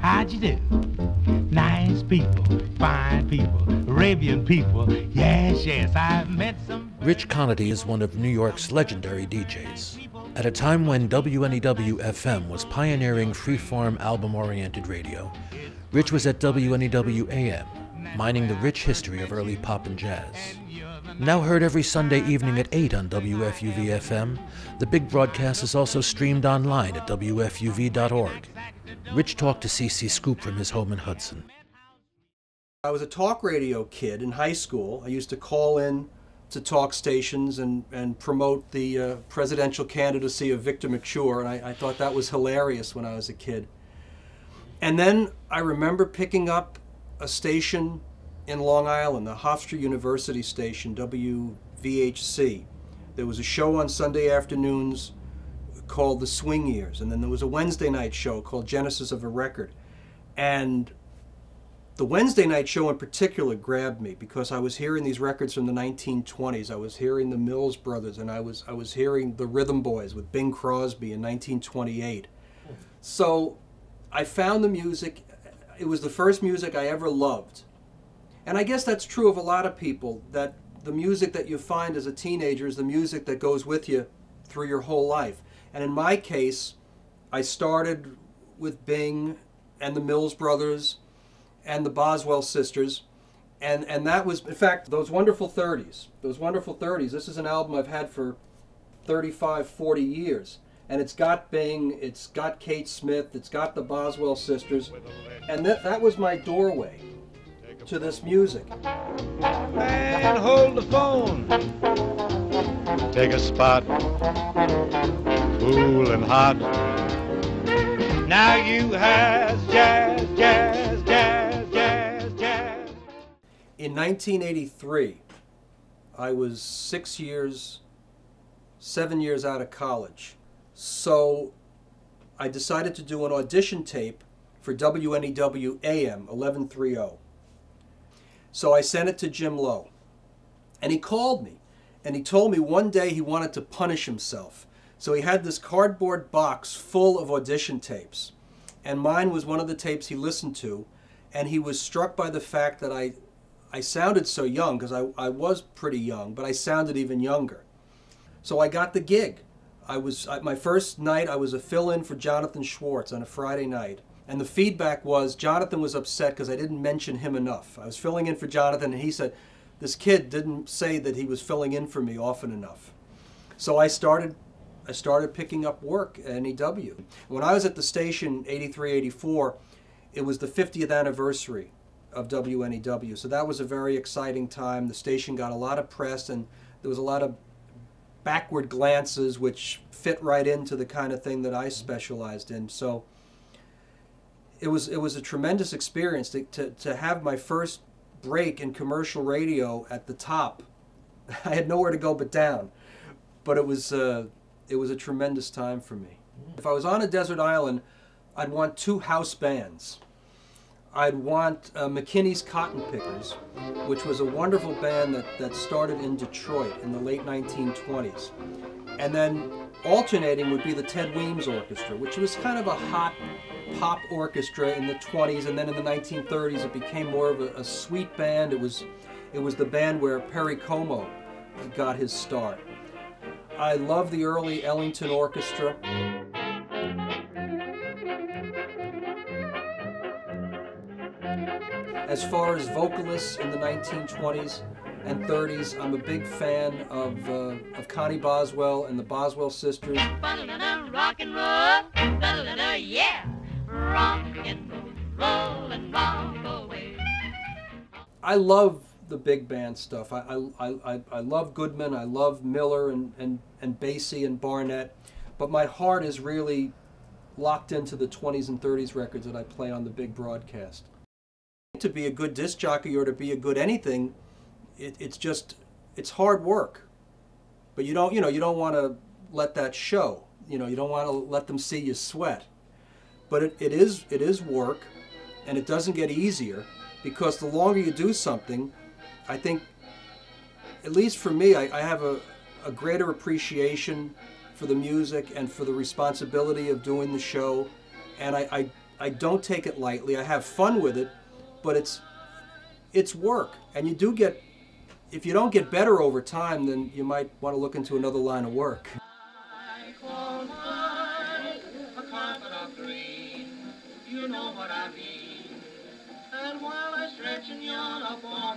How'd you do? Nice people, fine people, Arabian people. Yes, yes, I've met some. Rich Conaty is one of New York's legendary DJs. At a time when WFUV-FM was pioneering freeform album-oriented radio, Rich was at WFUV-AM, mining the rich history of early pop and jazz. Now heard every Sunday evening at 8 on WFUV-FM, the big broadcast is also streamed online at WFUV.org. Rich talked to ccSCOOP from his home in Hudson. I was a talk radio kid in high school. I used to call in to talk stations and promote the presidential candidacy of Victor Mature, and I thought that was hilarious when I was a kid. And then I remember picking up a station in Long Island, the Hofstra University station, WVHC. There was a show on Sunday afternoons called The Swing Years, and then there was a Wednesday night show called Genesis of a Record. And the Wednesday night show in particular grabbed me because I was hearing these records from the 1920s. I was hearing the Mills Brothers, and I was hearing the Rhythm Boys with Bing Crosby in 1928. So I found the music. It was the first music I ever loved. And I guess that's true of a lot of people, that the music that you find as a teenager is the music that goes with you through your whole life. And in my case, I started with Bing and the Mills Brothers and the Boswell sisters, and that was, in fact, Those Wonderful 30s. Those Wonderful 30s, this is an album I've had for 35, 40 years. And it's got Bing, it's got Kate Smith, it's got the Boswell sisters, and that was my doorway to this music. Man, hold the phone. Take a spot, cool and hot. Now you has jazz, jazz, jazz, jazz, jazz. In 1983, I was 7 years out of college. So I decided to do an audition tape for WNEW-AM 1130. So I sent it to Jim Lowe, and he called me, and he told me one day he wanted to punish himself. So he had this cardboard box full of audition tapes, and mine was one of the tapes he listened to, and he was struck by the fact that I sounded so young, because I was pretty young, but I sounded even younger. So I got the gig. My first night I was a fill-in for Jonathan Schwartz on a Friday night. And the feedback was Jonathan was upset because I didn't mention him enough. I was filling in for Jonathan, and he said, this kid didn't say that he was filling in for me often enough. So I started picking up work at NEW. When I was at the station, 83, 84, it was the 50th anniversary of WNEW. So that was a very exciting time. The station got a lot of press, and there was a lot of backward glances which fit right into the kind of thing that I specialized in. So it was a tremendous experience to have my first break in commercial radio at the top. I had nowhere to go but down, but it was a tremendous time for me. If I was on a desert island, I'd want 2 house bands. I'd want McKinney's Cotton Pickers, which was a wonderful band that started in Detroit in the late 1920s. And then alternating would be the Ted Weems Orchestra, which was kind of a hot pop orchestra in the 20s, and then in the 1930s it became more of a sweet band. It was the band where Perry Como got his start. I love the early Ellington Orchestra. As far as vocalists in the 1920s and 30s, I'm a big fan of Connie Boswell and the Boswell sisters. Rock and roll, yeah, rock and roll and rock away. I love the big band stuff. I love Goodman, I love Miller and Basie and Barnett, but my heart is really locked into the 20s and 30s records that I play on the big broadcast. To be a good disc jockey or to be a good anything, it's hard work. But you don't want to let that show. You don't want to let them see you sweat. But it is work, and it doesn't get easier, because the longer you do something, I think, at least for me, I have a greater appreciation for the music and for the responsibility of doing the show, and I I don't take it lightly. I have fun with it, but it's work. And you do get, if you don't get better over time, then you might want to look into another line of work. I call mine a carpet of green, you know what I mean. And while I stretch and yawn upon